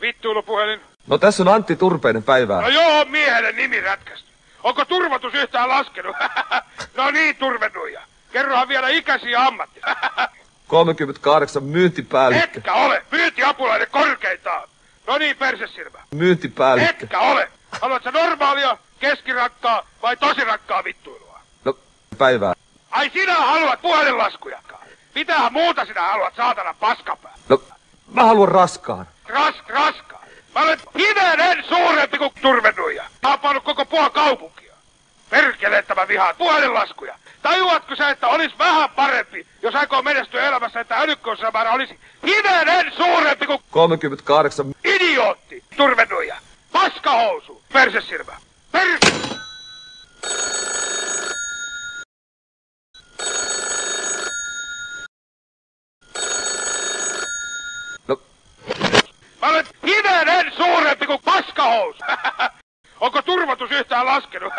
vittuilupuhelin. No tässä on Antti Turpeinen, päivää. No joo, miehelle nimi rätkästy. Onko turvatus yhtään laskenut? No niin, turvenuija. Kerrohan vielä ikäsi ja ammatti. 38 myyntipäällikkö. Etkä ole. Myyntiapulainen korkeintaan. No niin, persesilmä. Myyntipäällikkö. Etkä ole. Haluatko normaalia, keskirakkaa vai tosirakkaa vittuilua? No, päivää. Ai sinä haluat puhelinlaskujakaan. Mitähän muuta sinä haluat, saatana paskapää? No, mä haluan raskaan. Raskaan. Mä olen hivenen suurempi kuin turvenuija. Mä oon pannut koko kaupunkia. Perkele, että mä vihaan puhelinlaskuja. Tajuatko sä, että olisi vähän parempi, jos aikoo menestyä elämässä, että älykköysmäärä olisi hivenen suurempi kuin 38. Idiootti, turvenuija. Paskahousu, persesirmä. No. Mä olen hivenen suurempi kuin paskahousu. Onko turvatus yhtään laskenut?